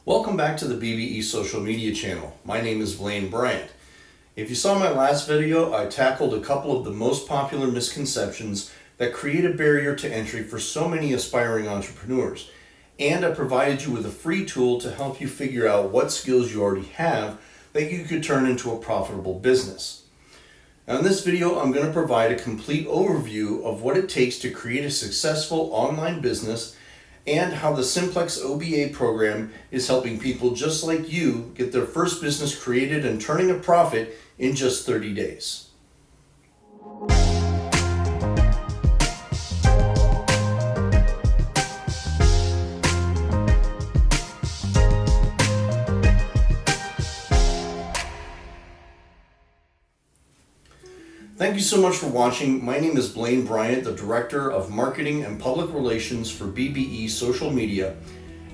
Welcome back to the BBE social media channel. My name is Blaine Bryant. If you saw my last video, I tackled a couple of the most popular misconceptions that create a barrier to entry for so many aspiring entrepreneurs. And I provided you with a free tool to help you figure out what skills you already have that you could turn into a profitable business. Now in this video, I'm going to provide a complete overview of what it takes to create a successful online business and how the Simplex OBA program is helping people just like you get their first business created and turning a profit in just 30 days. Thank you so much for watching. My name is Blaine Bryant, the Director of Marketing and Public Relations for BBE Social Media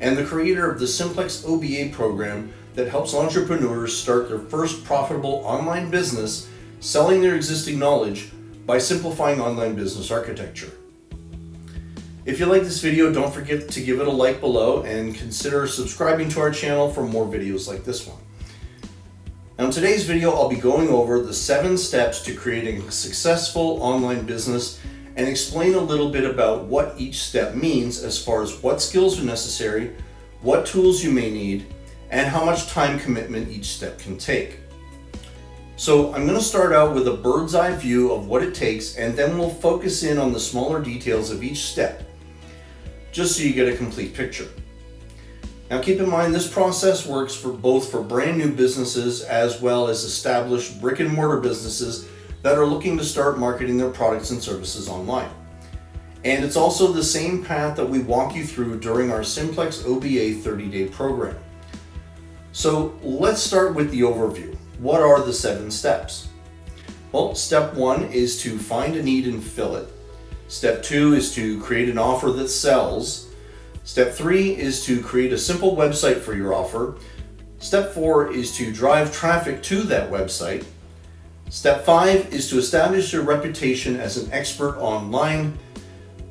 and the creator of the Simplex OBA program that helps entrepreneurs start their first profitable online business selling their existing knowledge by simplifying online business architecture. If you like this video, don't forget to give it a like below and consider subscribing to our channel for more videos like this one. Now in today's video, I'll be going over the 7 steps to creating a successful online business and explain a little bit about what each step means as far as what skills are necessary, what tools you may need, and how much time commitment each step can take. So I'm going to start out with a bird's eye view of what it takes, and then we'll focus in on the smaller details of each step, just so you get a complete picture. Now keep in mind this process works for brand new businesses as well as established brick and mortar businesses that are looking to start marketing their products and services online. And it's also the same path that we walk you through during our Simplex OBA 30-day program. So let's start with the overview. What are the 7 steps? Well, step 1 is to find a need and fill it. Step 2 is to create an offer that sells. Step 3 is to create a simple website for your offer. Step 4 is to drive traffic to that website. Step 5 is to establish your reputation as an expert online.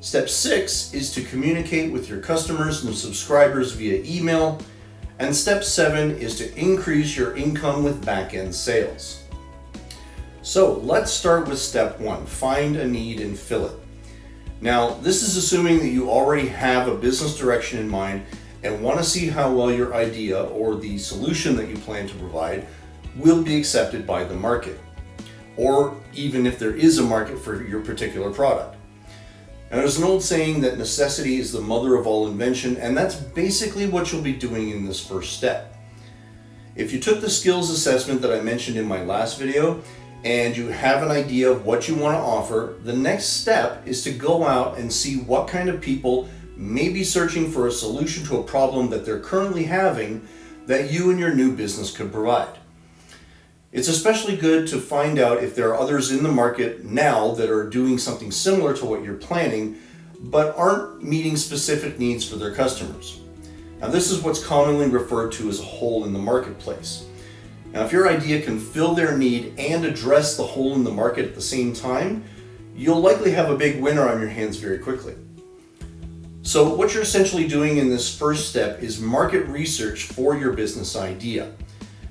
Step 6 is to communicate with your customers and subscribers via email. And step 7 is to increase your income with back-end sales. So let's start with step 1, find a need and fill it. Now, this is assuming that you already have a business direction in mind and want to see how well your idea or the solution that you plan to provide will be accepted by the market, or even if there is a market for your particular product. Now, there's an old saying that necessity is the mother of all invention, and that's basically what you'll be doing in this first step. If you took the skills assessment that I mentioned in my last video, and you have an idea of what you want to offer, the next step is to go out and see what kind of people may be searching for a solution to a problem that they're currently having that you and your new business could provide. It's especially good to find out if there are others in the market now that are doing something similar to what you're planning, but aren't meeting specific needs for their customers. Now, this is what's commonly referred to as a hole in the marketplace. Now, if your idea can fill their need and address the hole in the market at the same time, you'll likely have a big winner on your hands very quickly. So what you're essentially doing in this first step is market research for your business idea.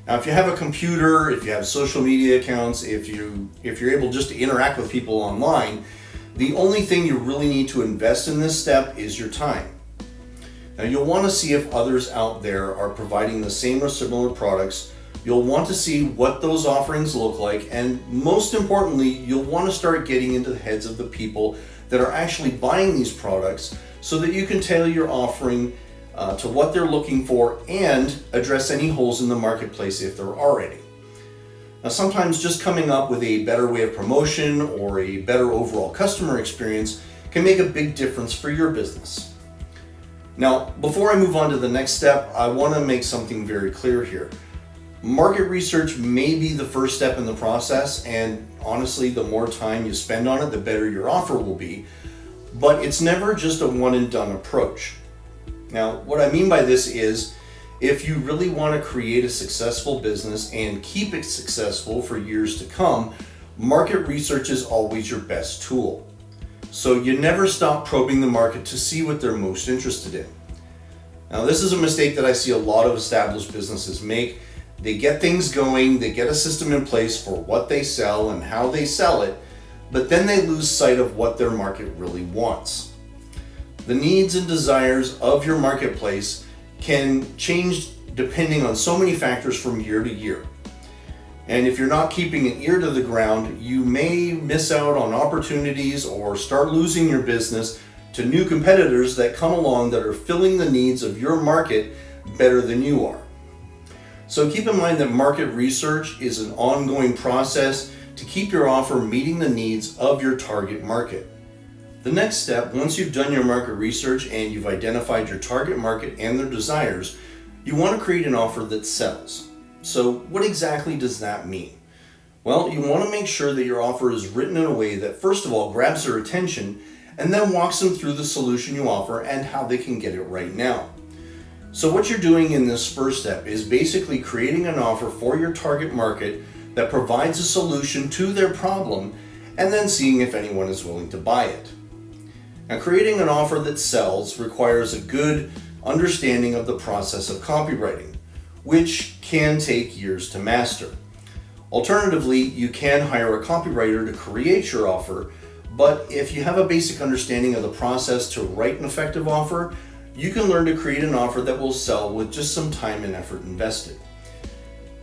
Now, if you have a computer, if you have social media accounts, if you're able just to interact with people online, the only thing you really need to invest in this step is your time. Now, you'll want to see if others out there are providing the same or similar products. You'll want to see what those offerings look like, and most importantly, you'll want to start getting into the heads of the people that are actually buying these products so that you can tailor your offering to what they're looking for and address any holes in the marketplace if there are any. Now, sometimes just coming up with a better way of promotion or a better overall customer experience can make a big difference for your business. Now, before I move on to the next step, I want to make something very clear here. Market research may be the first step in the process, and honestly, the more time you spend on it, the better your offer will be, but it's never just a one and done approach. Now, what I mean by this is, if you really want to create a successful business and keep it successful for years to come, market research is always your best tool. So you never stop probing the market to see what they're most interested in. Now, this is a mistake that I see a lot of established businesses make. They get things going, they get a system in place for what they sell and how they sell it, but then they lose sight of what their market really wants. The needs and desires of your marketplace can change depending on so many factors from year to year. And if you're not keeping an ear to the ground, you may miss out on opportunities or start losing your business to new competitors that come along that are filling the needs of your market better than you are. So keep in mind that market research is an ongoing process to keep your offer meeting the needs of your target market. The next step, once you've done your market research and you've identified your target market and their desires, you want to create an offer that sells. So what exactly does that mean? Well, you want to make sure that your offer is written in a way that first of all grabs their attention and then walks them through the solution you offer and how they can get it right now. So what you're doing in this first step is basically creating an offer for your target market that provides a solution to their problem and then seeing if anyone is willing to buy it. Now, creating an offer that sells requires a good understanding of the process of copywriting, which can take years to master. Alternatively, you can hire a copywriter to create your offer, but if you have a basic understanding of the process to write an effective offer, you can learn to create an offer that will sell with just some time and effort invested.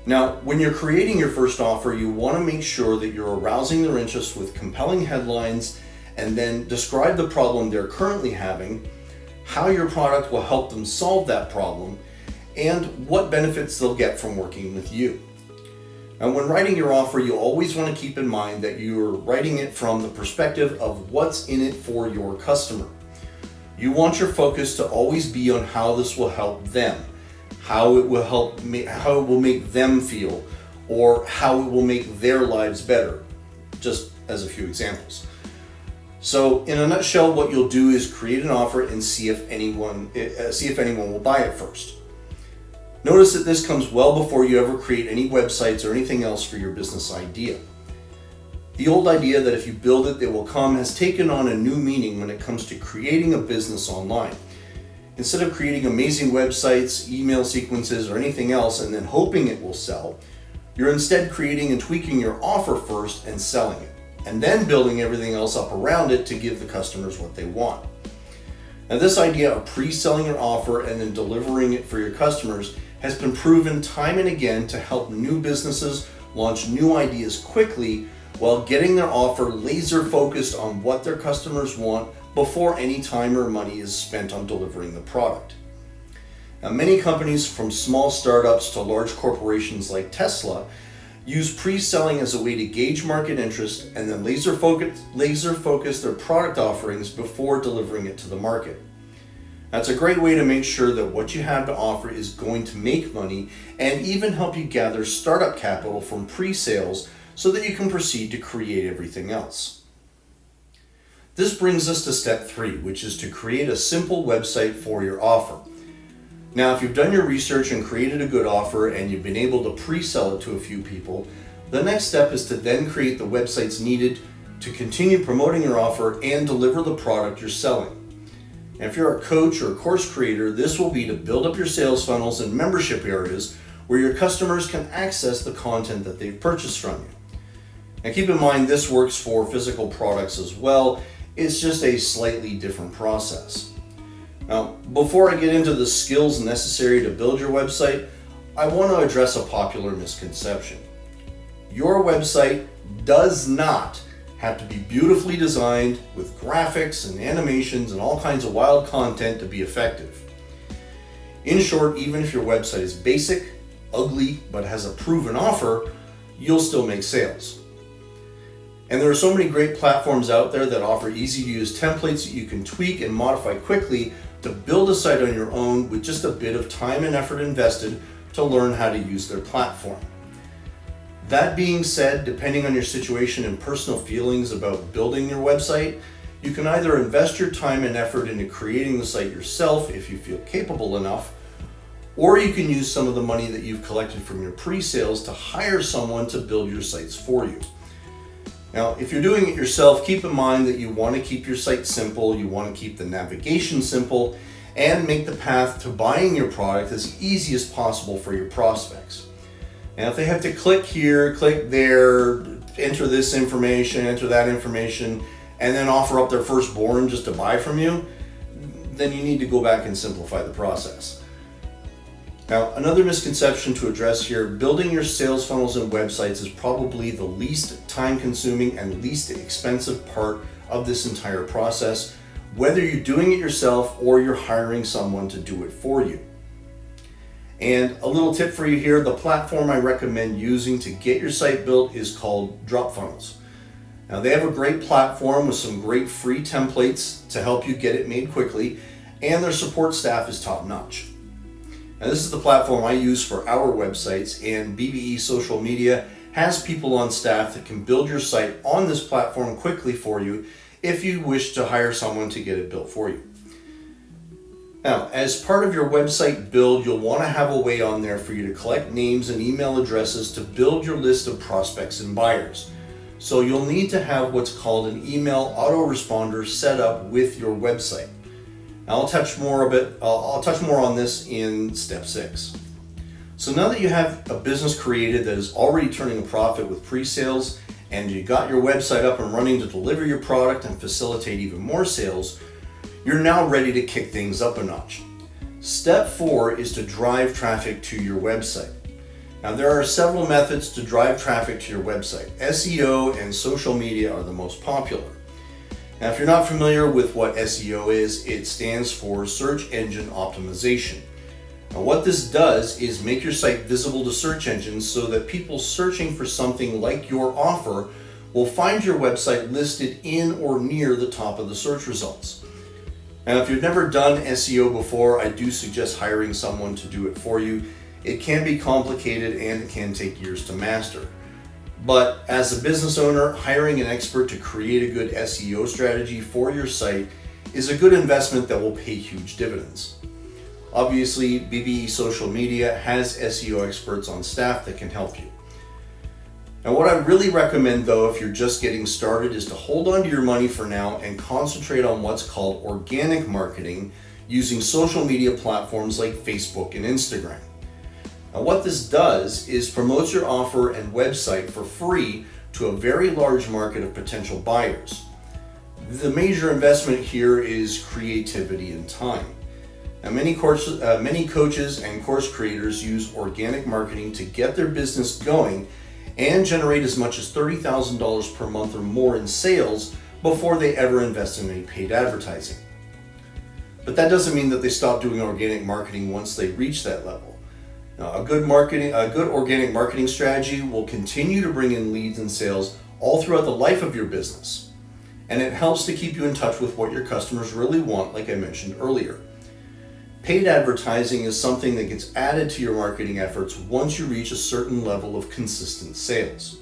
Now, when you're creating your first offer, you want to make sure that you're arousing their interest with compelling headlines and then describe the problem they're currently having, how your product will help them solve that problem, and what benefits they'll get from working with you. And when writing your offer, you always want to keep in mind that you're writing it from the perspective of what's in it for your customer. You want your focus to always be on how this will help them, how it will make them feel, or how it will make their lives better, just as a few examples. So in a nutshell, what you'll do is create an offer and see if anyone will buy it first. Notice that this comes well before you ever create any websites or anything else for your business idea. The old idea that if you build it, they will come has taken on a new meaning when it comes to creating a business online. Instead of creating amazing websites, email sequences, or anything else and then hoping it will sell, you're instead creating and tweaking your offer first and selling it, and then building everything else up around it to give the customers what they want. Now, this idea of pre-selling your offer and then delivering it for your customers has been proven time and again to help new businesses launch new ideas quickly while getting their offer laser focused on what their customers want before any time or money is spent on delivering the product. Now, many companies from small startups to large corporations like Tesla use pre-selling as a way to gauge market interest and then laser focus their product offerings before delivering it to the market. That's a great way to make sure that what you have to offer is going to make money and even help you gather startup capital from pre-sales so that you can proceed to create everything else. This brings us to step 3, which is to create a simple website for your offer. Now, if you've done your research and created a good offer and you've been able to pre-sell it to a few people, the next step is to then create the websites needed to continue promoting your offer and deliver the product you're selling. And if you're a coach or a course creator, this will be to build up your sales funnels and membership areas where your customers can access the content that they've purchased from you. Now, keep in mind this works for physical products as well. It's just a slightly different process. Now, before I get into the skills necessary to build your website, I want to address a popular misconception. Your website does not have to be beautifully designed with graphics and animations and all kinds of wild content to be effective. In short, even if your website is basic, ugly, but has a proven offer, you'll still make sales. And there are so many great platforms out there that offer easy to use templates that you can tweak and modify quickly to build a site on your own with just a bit of time and effort invested to learn how to use their platform. That being said, depending on your situation and personal feelings about building your website, you can either invest your time and effort into creating the site yourself if you feel capable enough, or you can use some of the money that you've collected from your pre-sales to hire someone to build your sites for you. Now, if you're doing it yourself, keep in mind that you want to keep your site simple, you want to keep the navigation simple, and make the path to buying your product as easy as possible for your prospects. And if they have to click here, click there, enter this information, enter that information, and then offer up their firstborn just to buy from you, then you need to go back and simplify the process. Now, another misconception to address here, building your sales funnels and websites is probably the least time-consuming and least expensive part of this entire process, whether you're doing it yourself or you're hiring someone to do it for you. And a little tip for you here, the platform I recommend using to get your site built is called DropFunnels. Now, they have a great platform with some great free templates to help you get it made quickly, and their support staff is top-notch. Now, this is the platform I use for our websites, and BBE Social Media has people on staff that can build your site on this platform quickly for you if you wish to hire someone to get it built for you. Now, as part of your website build, you'll want to have a way on there for you to collect names and email addresses to build your list of prospects and buyers. So you'll need to have what's called an email autoresponder set up with your website. Now, I'll touch more on this in step 6. So now that you have a business created that is already turning a profit with pre-sales, and you got your website up and running to deliver your product and facilitate even more sales, you're now ready to kick things up a notch. Step 4 is to drive traffic to your website. Now, there are several methods to drive traffic to your website. SEO and social media are the most popular. Now, if you're not familiar with what SEO is, it stands for Search Engine Optimization. Now, what this does is make your site visible to search engines so that people searching for something like your offer will find your website listed in or near the top of the search results. Now, if you've never done SEO before, I do suggest hiring someone to do it for you. It can be complicated and it can take years to master. But as a business owner, hiring an expert to create a good SEO strategy for your site is a good investment that will pay huge dividends. Obviously, BBE Social Media has SEO experts on staff that can help you. Now, what I really recommend though, if you're just getting started, is to hold on to your money for now and concentrate on what's called organic marketing using social media platforms like Facebook and Instagram. Now, what this does is promotes your offer and website for free to a very large market of potential buyers. The major investment here is creativity and time. Now, many coaches and course creators use organic marketing to get their business going and generate as much as $30,000 per month or more in sales before they ever invest in any paid advertising. But that doesn't mean that they stop doing organic marketing once they reach that level. Now, a good organic marketing strategy will continue to bring in leads and sales all throughout the life of your business. And it helps to keep you in touch with what your customers really want, like I mentioned earlier. Paid advertising is something that gets added to your marketing efforts once you reach a certain level of consistent sales.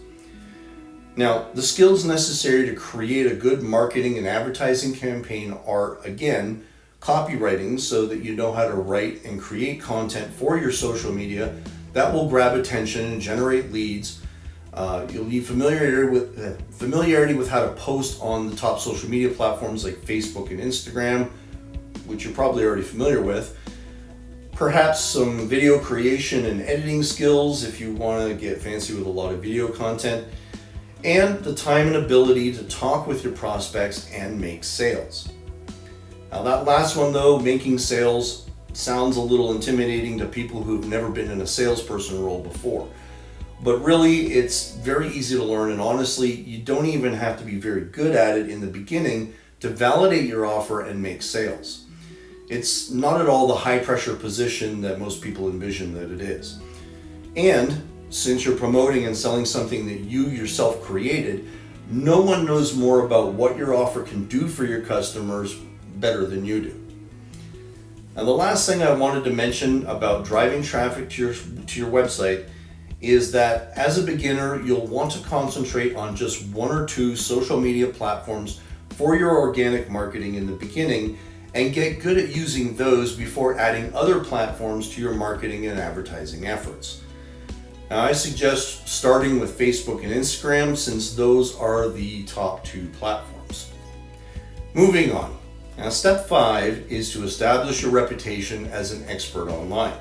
Now, the skills necessary to create a good marketing and advertising campaign are, again, copywriting, so that you know how to write and create content for your social media that will grab attention and generate leads. You'll need familiarity with how to post on the top social media platforms like Facebook and Instagram, which you're probably already familiar with. Perhaps some video creation and editing skills if you want to get fancy with a lot of video content, and the time and ability to talk with your prospects and make sales. Now, that last one though, making sales, sounds a little intimidating to people who've never been in a salesperson role before. But really, it's very easy to learn, and honestly, you don't even have to be very good at it in the beginning to validate your offer and make sales. It's not at all the high pressure position that most people envision that it is. And since you're promoting and selling something that you yourself created, no one knows more about what your offer can do for your customers better than you do. Now, the last thing I wanted to mention about driving traffic to your website is that as a beginner, you'll want to concentrate on just 1 or 2 social media platforms for your organic marketing in the beginning and get good at using those before adding other platforms to your marketing and advertising efforts. Now, I suggest starting with Facebook and Instagram, since those are the top 2 platforms. Moving on. Now, step 5 is to establish your reputation as an expert online.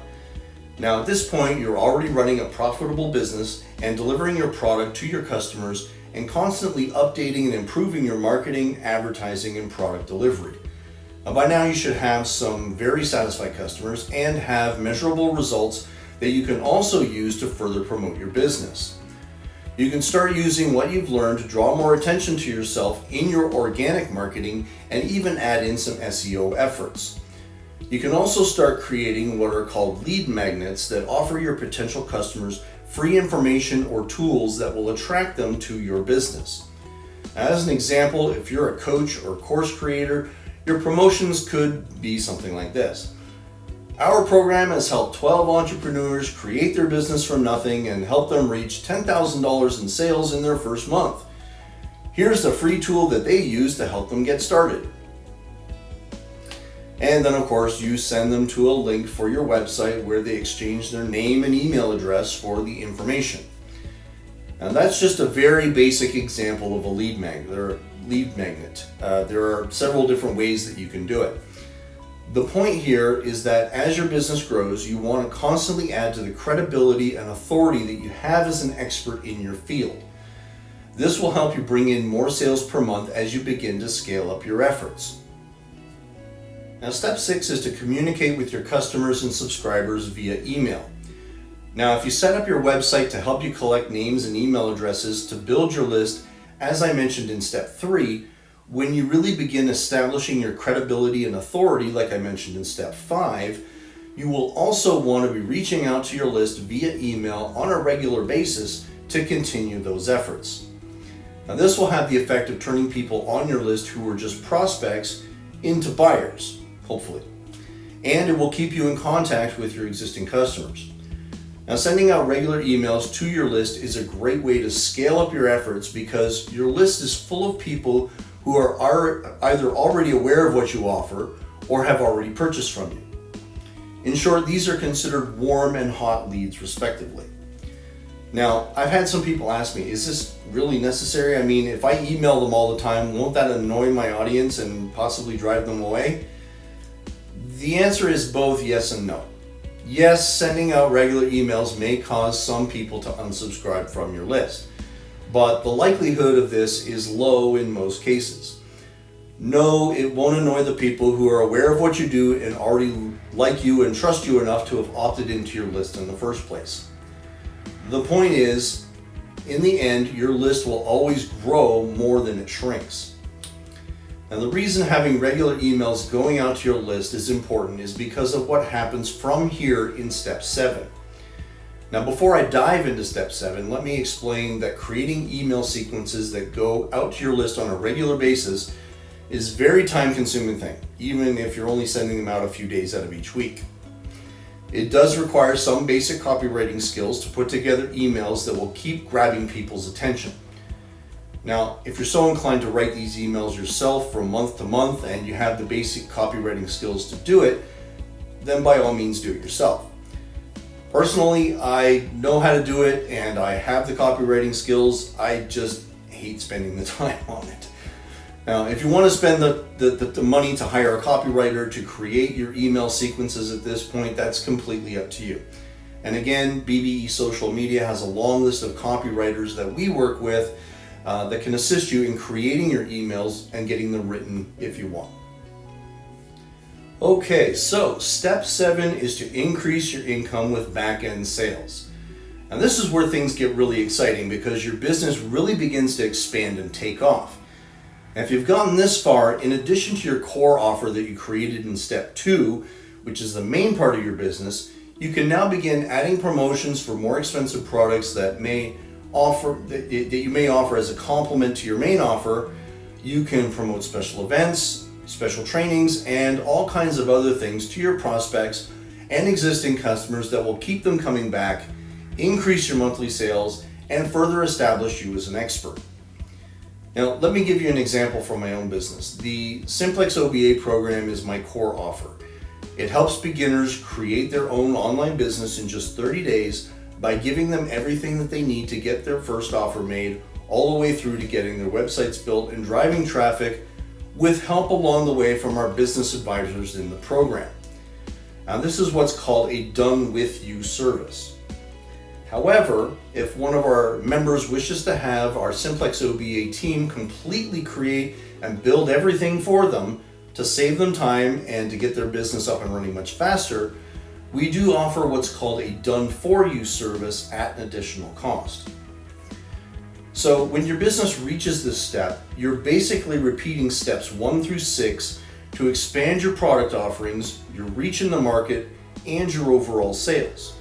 Now, at this point, you're already running a profitable business and delivering your product to your customers and constantly updating and improving your marketing, advertising, and product delivery. Now, by now, you should have some very satisfied customers and have measurable results that you can also use to further promote your business. You can start using what you've learned to draw more attention to yourself in your organic marketing and even add in some SEO efforts. You can also start creating what are called lead magnets that offer your potential customers free information or tools that will attract them to your business. As an example, if you're a coach or course creator, your promotions could be something like this. Our program has helped 12 entrepreneurs create their business from nothing and help them reach $10,000 in sales in their first month. Here's the free tool that they use to help them get started. And then, of course, you send them to a link for your website where they exchange their name and email address for the information. Now, that's just a very basic example of a lead magnet. There are several different ways that you can do it. The point here is that as your business grows, you want to constantly add to the credibility and authority that you have as an expert in your field. This will help you bring in more sales per month as you begin to scale up your efforts. Now, step 6 is to communicate with your customers and subscribers via email. Now, if you set up your website to help you collect names and email addresses to build your list, as I mentioned in step 3, when you really begin establishing your credibility and authority, like I mentioned in step 5, you will also want to be reaching out to your list via email on a regular basis to continue those efforts. Now, this will have the effect of turning people on your list who were just prospects into buyers, hopefully. And it will keep you in contact with your existing customers. Now, sending out regular emails to your list is a great way to scale up your efforts because your list is full of people who are either already aware of what you offer or have already purchased from you. In short, these are considered warm and hot leads, respectively. Now, I've had some people ask me, is this really necessary? I mean, if I email them all the time, won't that annoy my audience and possibly drive them away? The answer is both yes and no. Yes, sending out regular emails may cause some people to unsubscribe from your list, but the likelihood of this is low in most cases. No, it won't annoy the people who are aware of what you do and already like you and trust you enough to have opted into your list in the first place. The point is, in the end, your list will always grow more than it shrinks. And the reason having regular emails going out to your list is important is because of what happens from here in step 7. Now, before I dive into step 7, let me explain that creating email sequences that go out to your list on a regular basis is a very time-consuming thing, even if you're only sending them out a few days out of each week. It does require some basic copywriting skills to put together emails that will keep grabbing people's attention. Now, if you're so inclined to write these emails yourself from month to month and you have the basic copywriting skills to do it, then by all means do it yourself. Personally, I know how to do it and I have the copywriting skills. I just hate spending the time on it. Now, if you want to spend the money to hire a copywriter to create your email sequences at this point, that's completely up to you. And again, BBE Social Media has a long list of copywriters that we work with that can assist you in creating your emails and getting them written if you want. Okay, so step 7 is to increase your income with back-end sales. And this is where things get really exciting because your business really begins to expand and take off. And if you've gotten this far, in addition to your core offer that you created in step 2, which is the main part of your business, you can now begin adding promotions for more expensive products that you may offer as a complement to your main offer. You can promote special events, special trainings, and all kinds of other things to your prospects and existing customers that will keep them coming back, increase your monthly sales, and further establish you as an expert. Now, let me give you an example from my own business. The Simplex OBA program is my core offer. It helps beginners create their own online business in just 30 days by giving them everything that they need to get their first offer made, all the way through to getting their websites built and driving traffic, with help along the way from our business advisors in the program. Now, this is what's called a done with you service. However, if one of our members wishes to have our Simplex OBA team completely create and build everything for them to save them time and to get their business up and running much faster, we do offer what's called a done for you service at an additional cost. So when your business reaches this step, you're basically repeating steps 1 through 6 to expand your product offerings, your reach in the market, and your overall sales.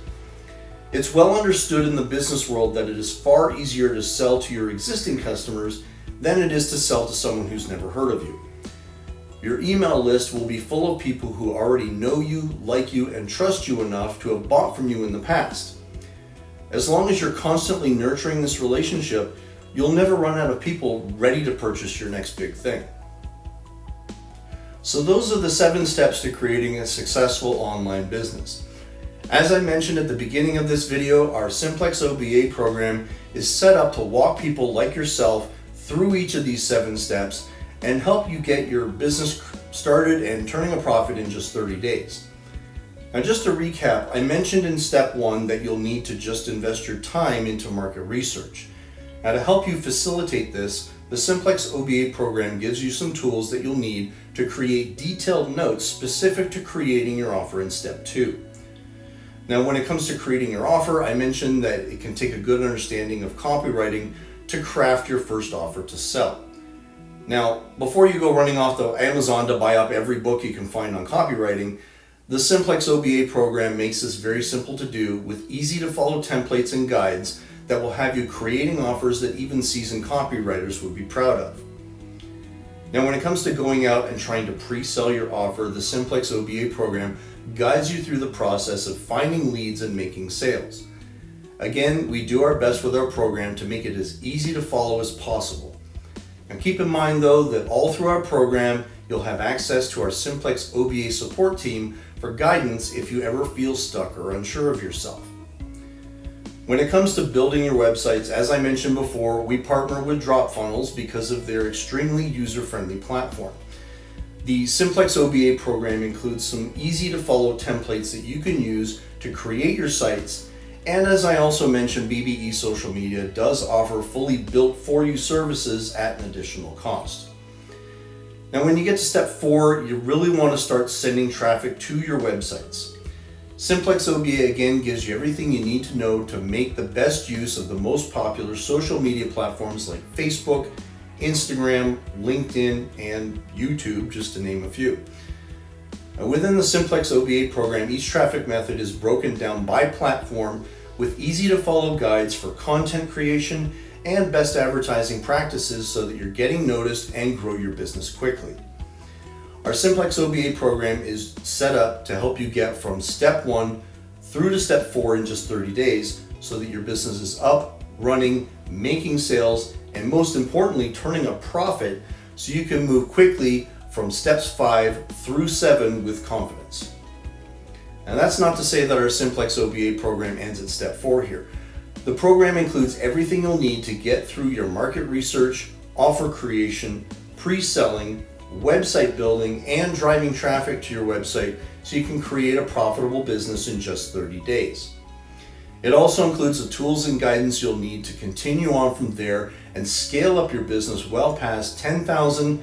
It's well understood in the business world that it is far easier to sell to your existing customers than it is to sell to someone who's never heard of you. Your email list will be full of people who already know you, like you, and trust you enough to have bought from you in the past. As long as you're constantly nurturing this relationship, you'll never run out of people ready to purchase your next big thing. So those are the 7 steps to creating a successful online business. As I mentioned at the beginning of this video, our Simplex OBA program is set up to walk people like yourself through each of these 7 steps and help you get your business started and turning a profit in just 30 days. Now, just to recap, I mentioned in step 1 that you'll need to just invest your time into market research. Now, to help you facilitate this, the Simplex OBA program gives you some tools that you'll need to create detailed notes specific to creating your offer in step 2. Now, when it comes to creating your offer, I mentioned that it can take a good understanding of copywriting to craft your first offer to sell. Now, before you go running off to Amazon to buy up every book you can find on copywriting, the Simplex OBA program makes this very simple to do with easy to follow templates and guides that will have you creating offers that even seasoned copywriters would be proud of. Now, when it comes to going out and trying to pre-sell your offer, the Simplex OBA program guides you through the process of finding leads and making sales. Again, we do our best with our program to make it as easy to follow as possible. And keep in mind though that all through our program, you'll have access to our Simplex OBA support team for guidance if you ever feel stuck or unsure of yourself. When it comes to building your websites, as I mentioned before, we partner with DropFunnels because of their extremely user-friendly platform. The Simplex OBA program includes some easy to follow templates that you can use to create your sites. And as I also mentioned, BBE Social Media does offer fully built for you services at an additional cost. Now, when you get to step 4, you really want to start sending traffic to your websites. Simplex OBA again gives you everything you need to know to make the best use of the most popular social media platforms like Facebook, Instagram, LinkedIn, and YouTube, just to name a few. Within the Simplex OBA program, each traffic method is broken down by platform with easy to follow guides for content creation and best advertising practices so that you're getting noticed and grow your business quickly. Our Simplex OBA program is set up to help you get from step 1 through to step 4 in just 30 days so that your business is up, running, making sales, and most importantly, turning a profit so you can move quickly from steps 5 through 7 with confidence. And that's not to say that our Simplex OBA program ends at step 4 here. The program includes everything you'll need to get through your market research, offer creation, pre-selling, website building, and driving traffic to your website so you can create a profitable business in just 30 days. It also includes the tools and guidance you'll need to continue on from there and scale up your business well past $10,000,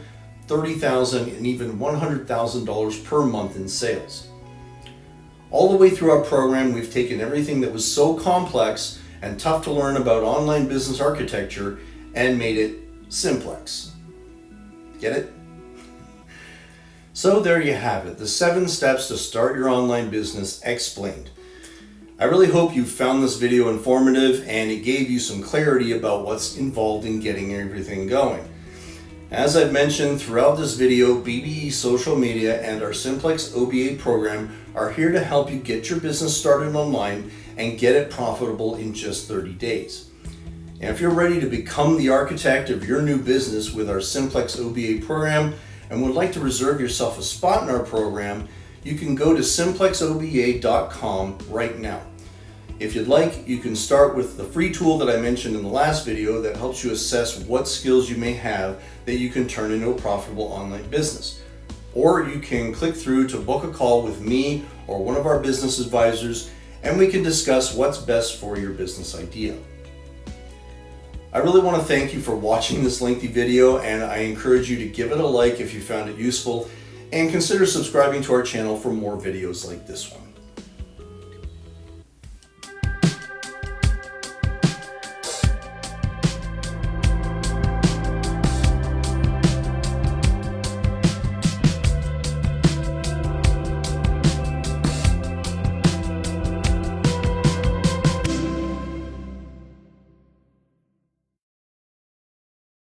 $30,000, and even $100,000 per month in sales. All the way through our program, we've taken everything that was so complex and tough to learn about online business architecture and made it simplex. Get it? So there you have it, the 7 steps to start your online business explained. I really hope you found this video informative and it gave you some clarity about what's involved in getting everything going. As I've mentioned throughout this video, BBE Social Media and our Simplex OBA program are here to help you get your business started online and get it profitable in just 30 days. And if you're ready to become the architect of your new business with our Simplex OBA program and would like to reserve yourself a spot in our program, you can go to simplexoba.com right now. If you'd like, you can start with the free tool that I mentioned in the last video that helps you assess what skills you may have that you can turn into a profitable online business. Or you can click through to book a call with me or one of our business advisors, and we can discuss what's best for your business idea. I really want to thank you for watching this lengthy video, and I encourage you to give it a like if you found it useful, and consider subscribing to our channel for more videos like this one.